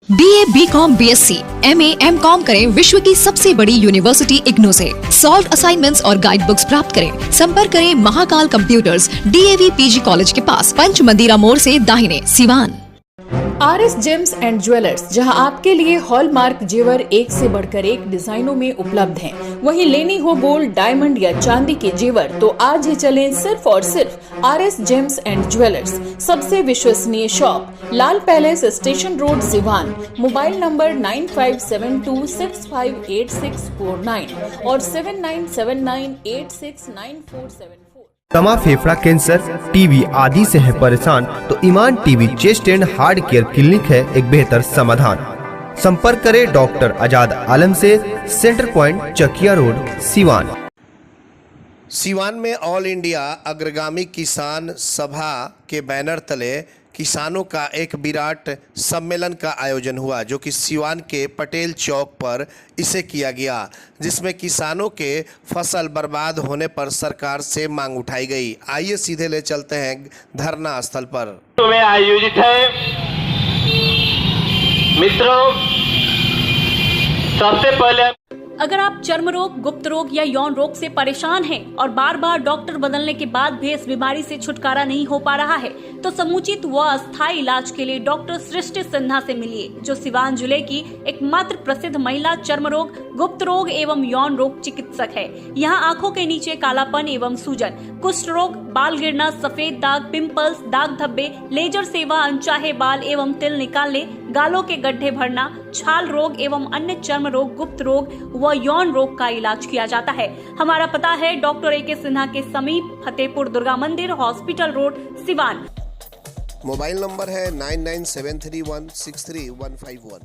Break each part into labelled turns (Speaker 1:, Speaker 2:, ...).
Speaker 1: BA, BCom, BSc, MA, MCom करें विश्व की सबसे बड़ी यूनिवर्सिटी इग्नू से। सॉल्व असाइनमेंट्स और गाइड बुक्स प्राप्त करें। संपर्क करें Mahakal computers, DAV PG college के पास, पंच मंदिरा मोड़ से दाहिने, Siwan.
Speaker 2: RS James and jewellers, जहां आपके लिए हॉलमार्क जेवर एक से बढ़कर एक डिजाइनों में उपलब्ध हैं। वहीं लेनी हो गोल्ड, डायमंड या चांदी के जेवर तो आज ही चलें सिर्फ और सिर्फ RS जेम्स एंड ज्वेलर्स। सबसे विश्वसनीय shop, Lal palace, station road, Siwan. Mobile number 9572658649 और 7979869474।
Speaker 3: तमा फेफड़ा कैंसर, टीबी आदि से है परेशान तो Iman TB chest and heart care clinic है एक बेहतर समाधान। संपर्क करें डॉक्टर आजाद आलम से, centre point, Chakiya road, Siwan.
Speaker 4: Siwan में ऑल इंडिया अग्रगामी किसान सभा के बैनर तले किसानों का एक विराट सम्मेलन का आयोजन हुआ, जो कि सिवान के पटेल चौक पर इसे किया गया, जिसमें किसानों के फसल बर्बाद होने पर सरकार से मांग उठाई गई। आइए सीधे ले चलते हैं धरना स्थल पर।
Speaker 5: में आयोजित है मित्रों, सबसे पहले
Speaker 6: अगर आप चर्म रोग, गुप्त रोग या यौन रोग से परेशान हैं और बार बार डॉक्टर बदलने के बाद भी इस बीमारी से छुटकारा नहीं हो पा रहा है, तो समुचित व अस्थायी इलाज के लिए डॉक्टर सृष्टि सिन्हा से मिलिए, जो सिवान जिले की एकमात्र प्रसिद्ध महिला चर्म रोग, गुप्त रोग एवं यौन रोग चिकित्सक है। यहाँ आंखों के नीचे कालापन एवं सूजन, कुष्ठ रोग, बाल गिरना, सफेद दाग, पिंपल्स, दाग धब्बे, लेजर सेवा, अनचाहे बाल एवं तिल निकालने, गालों के गड्ढे भरना, छाल रोग एवं अन्य चर्म रोग, गुप्त रोग व यौन रोग का इलाज किया जाता है। हमारा पता है डॉक्टर AK सिन्हा के समीप, फतेहपुर दुर्गा मंदिर, hospital road, Siwan.
Speaker 4: Mobile number है 9973163151।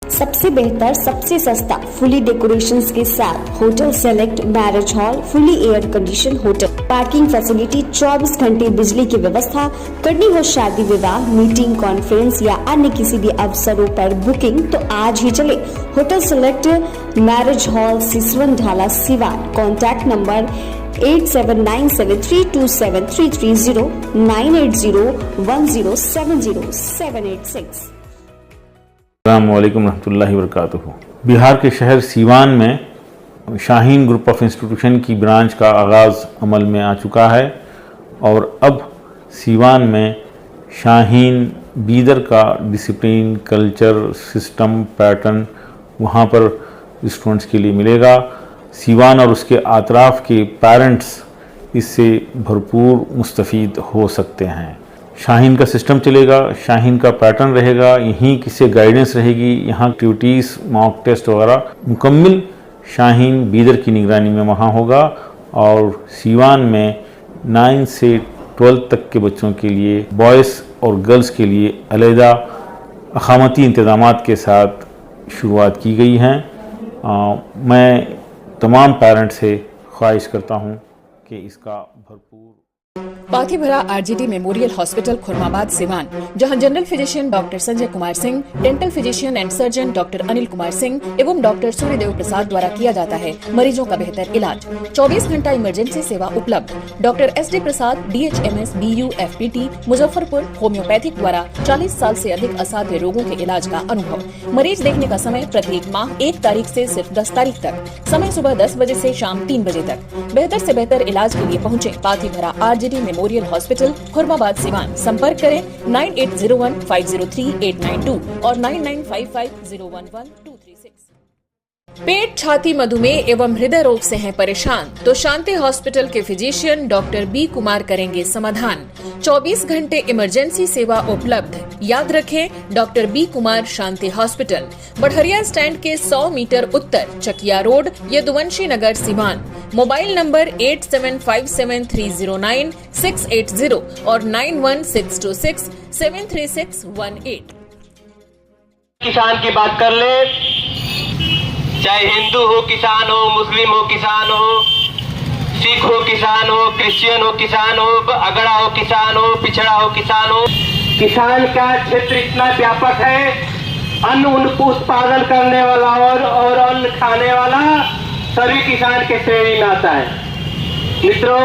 Speaker 7: सबसे बेहतर, सबसे सस्ता, फुली डेकोरेशंस के साथ hotel select, marriage hall, fully air condition hotel, parking facility, 24 घंटे बिजली की व्यवस्था। करनी हो शादी विवाह, मीटिंग, कॉन्फ्रेंस या अन्य किसी भी अवसरों पर बुकिंग तो आज ही चले hotel select, marriage hall, Siswan ढाला, सिवान। Contact number 8797327330 9801070786।
Speaker 8: अस्सलामुअलैकुम रहमतुल्लाहि वबरकातुहू। बिहार के शहर सीवान में शाहीन ग्रुप ऑफ इंस्टीट्यूशन की ब्रांच का आगाज़ अमल में आ चुका है और अब सीवान में शाहीन बीदर का डिसिप्लिन, कल्चर, सिस्टम, पैटर्न वहाँ पर स्टूडेंट्स के लिए मिलेगा। सीवान और उसके आतराफ़ के पेरेंट्स इससे भरपूर मुस्तफ़ीद हो सकते हैं। शाहीन का सिस्टम चलेगा, शाहीन का पैटर्न रहेगा, यहीं किसी गाइडेंस रहेगी, यहाँ एक्टिविटीज़, मॉक टेस्ट वगैरह मुकम्मिल शाहीन बीदर की निगरानी में वहाँ होगा। और सीवान में 9 से 12 तक के बच्चों के लिए, बॉयज़ और गर्ल्स के लिए अलहदा अखामती इंतज़ामात के साथ शुरुआत की गई हैं। मैं तमाम पेरेंट्स से ख्वाहिश करता हूँ कि इसका भरपूर
Speaker 2: Pathibhara RGT memorial hospital, Khurmabad, Siwan, जहां general physician doctor Sanjay Kumar Singh, dental physician and surgeon doctor Anil Kumar Singh एवं डॉक्टर सूर्यदेव प्रसाद द्वारा किया जाता है मरीजों का बेहतर इलाज। 24 घंटा इमरजेंसी सेवा उपलब्ध। डॉक्टर SD प्रसाद, DHMS, BU, FPT, Muzaffarpur, homeopathic द्वारा 40 साल से अधिक असाध्य रोगों के इलाज का अनुभव। मरीज देखने का समय प्रत्येक माह 1 तारीख से सिर्फ 10 तारीख तक। समय सुबह 10 बजे से शाम 3 बजे तक। बेहतर से बेहतर इलाज के लिए पहुँचे Pathibhara RGT memorial hospital, Khurmabad, Siwan. संपर्क करें 9801503892 और 9955011236। पेट, छाती, मधुमेह एवं हृदय रोग से हैं परेशान तो शांति हॉस्पिटल के फिजिशियन डॉक्टर B कुमार करेंगे समाधान। 24 घंटे इमरजेंसी सेवा उपलब्ध। याद रखें, डॉक्टर B कुमार, शांति हॉस्पिटल, बढ़हरिया स्टैंड के 100 मीटर उत्तर, चकिया रोड, यदुवंशी नगर, सिवान। मोबाइल नंबर 8757309680 और 9162673618।
Speaker 5: किसान की बात कर ले, चाहे हिंदू हो किसान हो, मुस्लिम हो किसान हो, सिख हो किसान हो, क्रिश्चियन हो किसान हो, अगड़ा हो किसान हो, पिछड़ा हो किसान हो। किसान का क्षेत्र इतना व्यापक है, अन्न उत्पादन करने वाला और अन्न खाने वाला सभी किसान के श्रेणी में आता है। मित्रों,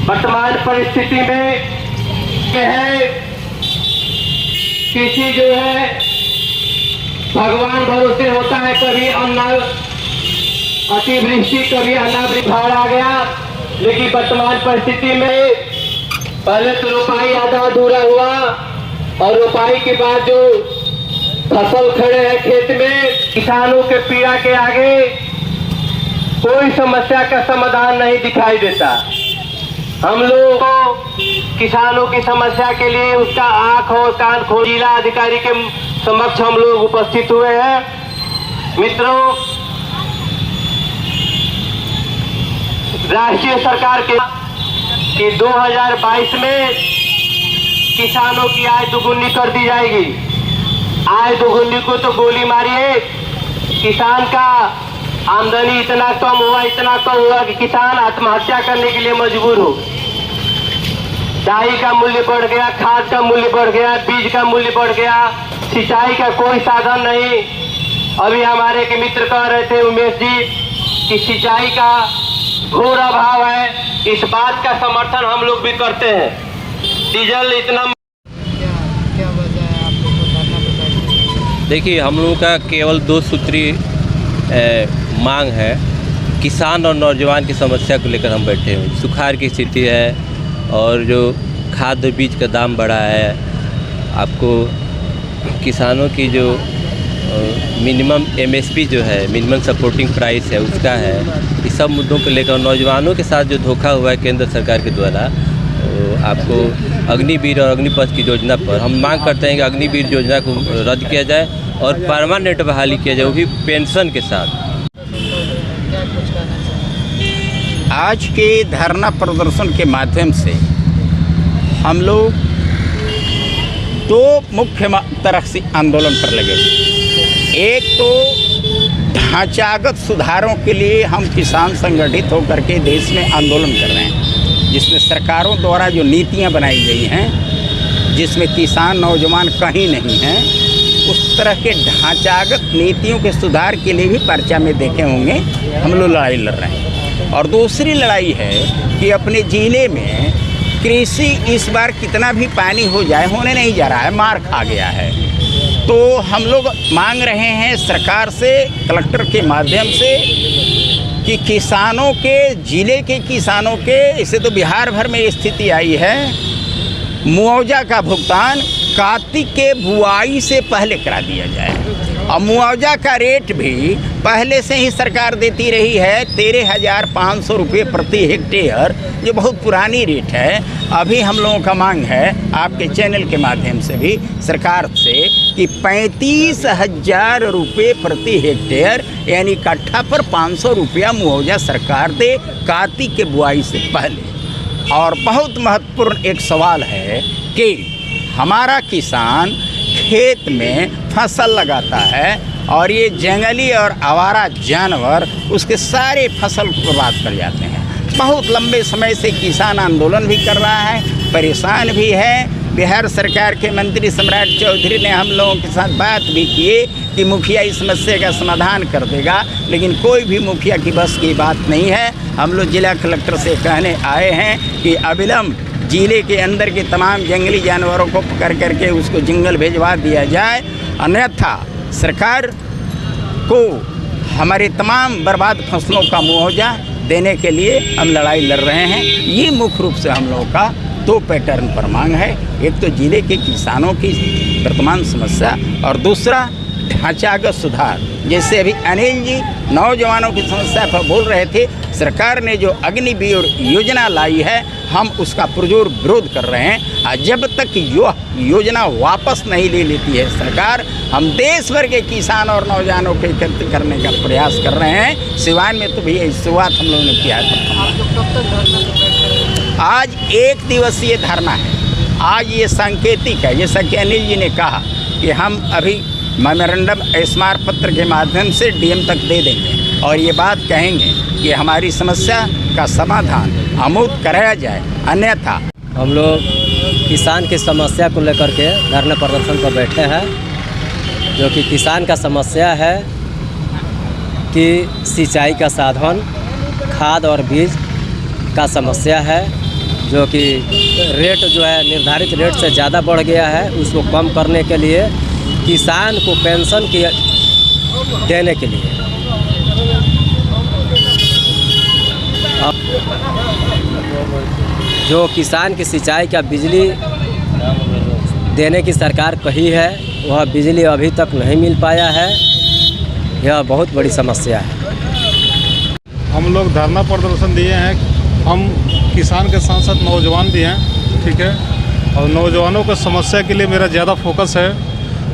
Speaker 5: वर्तमान परिस्थिति में है कृषि जो है भगवान भरोसे होता है, कभी अतिवृष्टि, कभी अनावृष्टि, बाढ़ आ गया। लेकिन वर्तमान परिस्थिति में पहले तो रोपाई आधा अधूरा हुआ और रोपाई के बाद जो फसल खड़े हैं खेत में, किसानों के पीड़ा के आगे कोई समस्या का समाधान नहीं दिखाई देता। हम लोग को किसानों की समस्या के लिए उसका आंख और कान खोल जिला अधिकारी के समक्ष हम लोग उपस्थित हुए हैं। मित्रों, राष्ट्रीय सरकार के 2022 में किसानों की आय दोगुनी कर दी जाएगी। आय दोगुनी को तो गोली मारिए, किसान का आमदनी इतना कम हुआ कि किसान आत्महत्या करने के लिए मजबूर हो। डाई का मूल्य बढ़ गया, खाद का मूल्य बढ़ गया, बीज का मूल्य बढ़ गया, सिंचाई का कोई साधन नहीं। अभी हमारे के मित्र कह रहे थे उमेश जी कि सिंचाई का घोर अभाव है। इस बात का समर्थन हम लोग भी करते हैं। डीजल इतना,
Speaker 9: देखिए हम लोगों का केवल 2 सूत्री मांग है। किसान और नौजवान की समस्या को लेकर हम बैठे हैं। सुखाड़ की स्थिति है और जो खाद और बीज का दाम बढ़ा है, आपको किसानों की जो मिनिमम MSP जो है, मिनिमम सपोर्टिंग प्राइस है, उसका है। इस सब मुद्दों को लेकर नौजवानों के साथ जो धोखा हुआ है केंद्र सरकार के द्वारा, आपको अग्निवीर और अग्निपथ की योजना पर हम मांग करते हैं कि अग्निवीर योजना को रद्द किया जाए और परमानेंट बहाली किया जाए, वो भी पेंशन के साथ।
Speaker 10: आज के धरना प्रदर्शन के माध्यम से हम लोग 2 मुख्य तरह से आंदोलन पर लगे। एक तो ढांचागत सुधारों के लिए हम किसान संगठित होकर के देश में आंदोलन कर रहे हैं, जिसमें सरकारों द्वारा जो नीतियां बनाई गई हैं, जिसमें किसान नौजवान कहीं नहीं हैं, उस तरह के ढांचागत नीतियों के सुधार के लिए भी पर्चा में देखे होंगे हम लोग लड़ाई लड़ रहे हैं। और दूसरी लड़ाई है कि अपने ज़िले में कृषि इस बार कितना भी पानी हो जाए होने नहीं जा रहा है, मार खा गया है। तो हम लोग मांग रहे हैं सरकार से, कलेक्टर के माध्यम से, कि किसानों के, ज़िले के किसानों के, इसे तो बिहार भर में स्थिति आई है, मुआवजा का भुगतान कार्तिक के बुआई से पहले करा दिया जाए। और मुआवजा का रेट भी पहले से ही सरकार देती रही है 13,500 रुपये प्रति हेक्टेयर, जो बहुत पुरानी रेट है। अभी हम लोगों का मांग है आपके चैनल के माध्यम से भी सरकार से कि 35,000 रुपये प्रति हेक्टेयर, यानी कट्ठा पर 500 रुपया मुआवजा सरकार दे कार्तिक के बुआई से पहले। और बहुत महत्वपूर्ण एक सवाल है कि हमारा किसान खेत में फसल लगाता है और ये जंगली और आवारा जानवर उसके सारे फसल को बर्बाद कर जाते हैं। बहुत लंबे समय से किसान आंदोलन भी कर रहा है, परेशान भी है। बिहार सरकार के मंत्री सम्राट चौधरी ने हम लोगों के साथ बात भी किए कि मुखिया इस समस्या का समाधान कर देगा, लेकिन कोई भी मुखिया की बस की बात नहीं है। हम लोग जिला कलेक्टर से कहने आए हैं कि अविलंब जिले के अंदर के तमाम जंगली जानवरों को पकड़ करके उसको जंगल भिजवा दिया जाए, अन्यथा सरकार को हमारे तमाम बर्बाद फसलों का मुआवजा देने के लिए हम लड़ाई लड़ रहे हैं। ये मुख्य रूप से हम लोगों का 2 पैटर्न पर मांग है। एक तो जिले के किसानों की वर्तमान समस्या और दूसरा ढांचागत सुधार। जैसे अभी अनिल जी नौजवानों की समस्या पर बोल रहे थे, सरकार ने जो अग्निवीर योजना लाई है हम उसका पुरजोर विरोध कर रहे हैं। जब तक योजना वापस नहीं ले लेती है सरकार, हम देश भर के किसान और नौजवानों को एकत्रित करने का प्रयास कर रहे हैं। सिवान में तो भैया शुरुआत हम लोगों ने किया है। आज 1 दिवसीय धरना है। आज ये सांकेतिक है, जैसा कि अनिल जी ने कहा कि हम अभी मेमोरेंडम स्मारक पत्र के माध्यम से DM तक दे देंगे और ये बात कहेंगे कि हमारी समस्या का समाधान अमूर्त कराया जाए, अन्यथा
Speaker 11: हम लोग किसान की समस्या को लेकर के धरना प्रदर्शन पर बैठे हैं। जो कि किसान का समस्या है कि सिंचाई का साधन, खाद और बीज का समस्या है। जो कि रेट जो है निर्धारित रेट से ज़्यादा बढ़ गया है, उसको कम करने के लिए किसान को पेंशन की देने के लिए अब जो किसान की सिंचाई का बिजली देने की सरकार कही है, वह बिजली अभी तक नहीं मिल पाया है। यह बहुत बड़ी समस्या है।
Speaker 12: हम लोग धरना प्रदर्शन दिए हैं। हम किसान के साथ साथ नौजवान भी हैं, ठीक है, और नौजवानों को समस्या के लिए मेरा ज़्यादा फोकस है।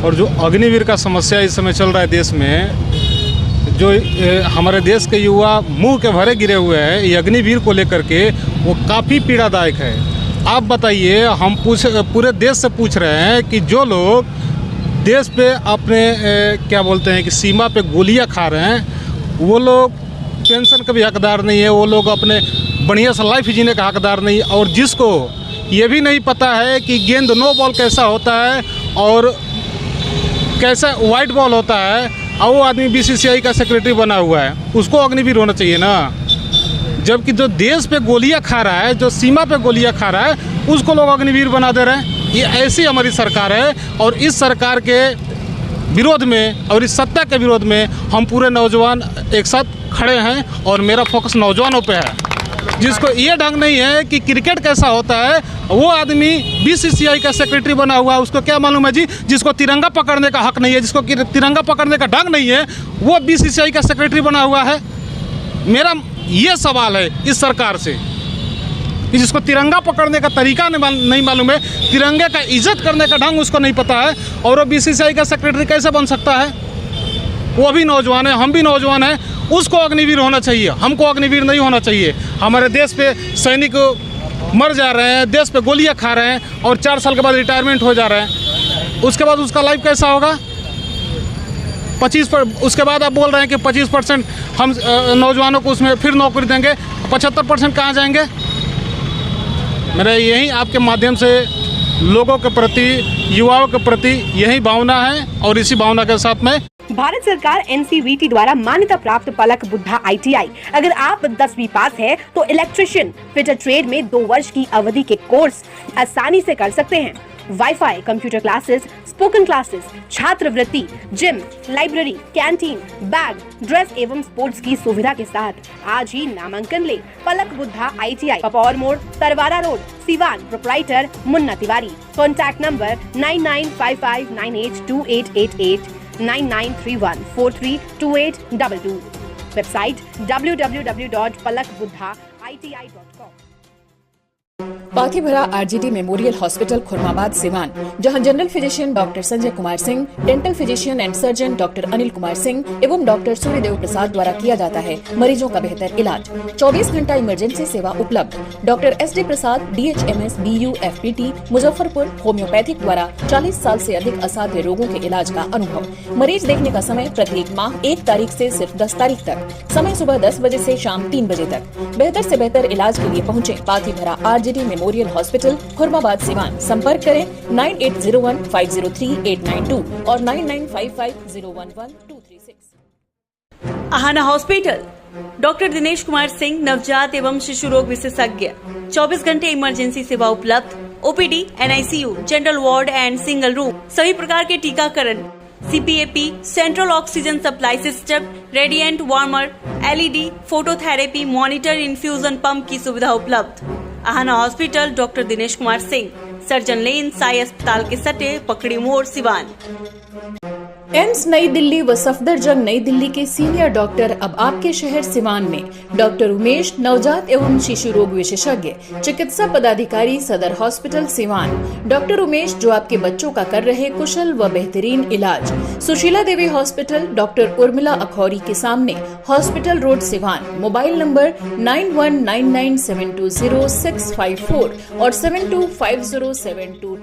Speaker 12: और जो अग्निवीर का समस्या इस समय चल रहा है देश में, जो हमारे देश के युवा मुंह के भरे गिरे हुए हैं ये अग्निवीर को लेकर के, वो काफ़ी पीड़ादायक है। आप बताइए, हम पूरे देश से पूछ रहे हैं कि जो लोग देश पे अपने क्या बोलते हैं कि सीमा पे गोलियां खा रहे हैं, वो लोग पेंशन के भी हकदार नहीं है, वो लोग अपने बढ़िया सा लाइफ जीने का हकदार नहीं। और जिसको ये भी नहीं पता है कि गेंद नो बॉल कैसा होता है और कैसा वाइट बॉल होता है, और वो आदमी बीसीसीआई का सेक्रेटरी बना हुआ है, उसको अग्निवीर होना चाहिए ना। जबकि जो देश पे गोलियां खा रहा है, जो सीमा पे गोलियां खा रहा है, उसको लोग अग्निवीर बना दे रहे हैं। ये ऐसी हमारी सरकार है। और इस सरकार के विरोध में और इस सत्ता के विरोध में हम पूरे नौजवान एक साथ खड़े हैं और मेरा फोकस नौजवानों पे है। जिसको ये ढंग नहीं है कि क्रिकेट कैसा होता है, वो आदमी बीसीसीआई का सेक्रेटरी बना हुआ है, उसको क्या मालूम है जी। जिसको तिरंगा पकड़ने का हक नहीं है, जिसको तिरंगा पकड़ने का ढंग नहीं है, वो बीसीसीआई का सेक्रेटरी बना हुआ है। मेरा ये सवाल है इस सरकार से कि जिसको तिरंगा पकड़ने का तरीका नहीं मालूम है, तिरंगे का इज्जत करने का ढंग उसको नहीं पता है, और वो बीसीसीआई का सेक्रेटरी कैसे बन सकता है। वो भी नौजवान है, हम भी नौजवान हैं, उसको अग्निवीर होना चाहिए, हमको अग्निवीर नहीं होना चाहिए। हमारे देश पे सैनिक मर जा रहे हैं, देश पे गोलियां खा रहे हैं, और 4 साल के बाद रिटायरमेंट हो जा रहे हैं। उसके बाद उसका लाइफ कैसा होगा। 25% उसके बाद आप बोल रहे हैं कि 25% हम नौजवानों को उसमें फिर नौकरी देंगे, 75% कहाँ जाएंगे। मेरा यही आपके माध्यम से लोगों के प्रति, युवाओं के प्रति यही भावना है, और इसी भावना के साथ में
Speaker 13: भारत सरकार NCVT द्वारा मान्यता प्राप्त पलक बुद्धा ITI। अगर आप 10वीं पास है तो इलेक्ट्रिशियन फिटर ट्रेड में 2 वर्ष की अवधि के कोर्स आसानी से कर सकते हैं। Wifi, computer classes, spoken classes, छात्रवृत्ति, gym, library, canteen, bag, dress एवं स्पोर्ट्स की सुविधा के साथ आज ही नामांकन ले। पलक बुद्धा ITI, पपौर मोड़, Tarwara road, Siwan. Proprietor Munna Tiwari. Contact number 9955982888, 9931432822। Website www.palakbuddhaiti.com।
Speaker 2: Pathibhara RGT memorial hospital Khurmabad Siwan, जहां general physician doctor Sanjay Kumar Singh, dental physician and surgeon doctor Anil Kumar Singh एवं डॉक्टर सूर्यदेव प्रसाद द्वारा किया जाता है मरीजों का बेहतर इलाज। 24 घंटा इमरजेंसी सेवा उपलब्ध। डॉक्टर SD प्रसाद DHMS BU FPT Muzaffarpur homeopathic द्वारा 40 साल से अधिक असाध्य रोगों के इलाज का अनुभव। मरीज देखने का समय प्रत्येक माह 1 तारीख से सिर्फ 10 तारीख तक। समय सुबह 10 बजे से शाम 3 बजे तक। बेहतर से बेहतर इलाज के लिए पहुँचे Pathibhara RGT memorial hospital Khurmabad Siwan. संपर्क करें 9801503892 और 9955011236।
Speaker 6: आहाना हॉस्पिटल, डॉक्टर दिनेश कुमार सिंह, नवजात एवं शिशु रोग विशेषज्ञ। 24 घंटे इमरजेंसी सेवा उपलब्ध। OPD, NICU, general ward and single room. सभी प्रकार के टीकाकरण, CPAP, central oxygen supply system, radiant warmer, LED, phototherapy, monitor, infusion pump की सुविधा उपलब्ध। Aahana hospital, doctor Dinesh Kumar Singh, surgeon lane, Sai अस्पताल के सटे, पकड़ी मोड़, सिवान।
Speaker 2: एम्स नई दिल्ली व सफदरजंग नई दिल्ली के सीनियर डॉक्टर अब आपके शहर सिवान में। डॉक्टर उमेश, नवजात एवं शिशु रोग विशेषज्ञ, चिकित्सा पदाधिकारी, सदर हॉस्पिटल सिवान। डॉक्टर उमेश जो आपके बच्चों का कर रहे कुशल व बेहतरीन इलाज। सुशीला देवी हॉस्पिटल, डॉक्टर उर्मिला अखौरी के सामने, hospital road Siwan. Mobile number 9199720654 और 725072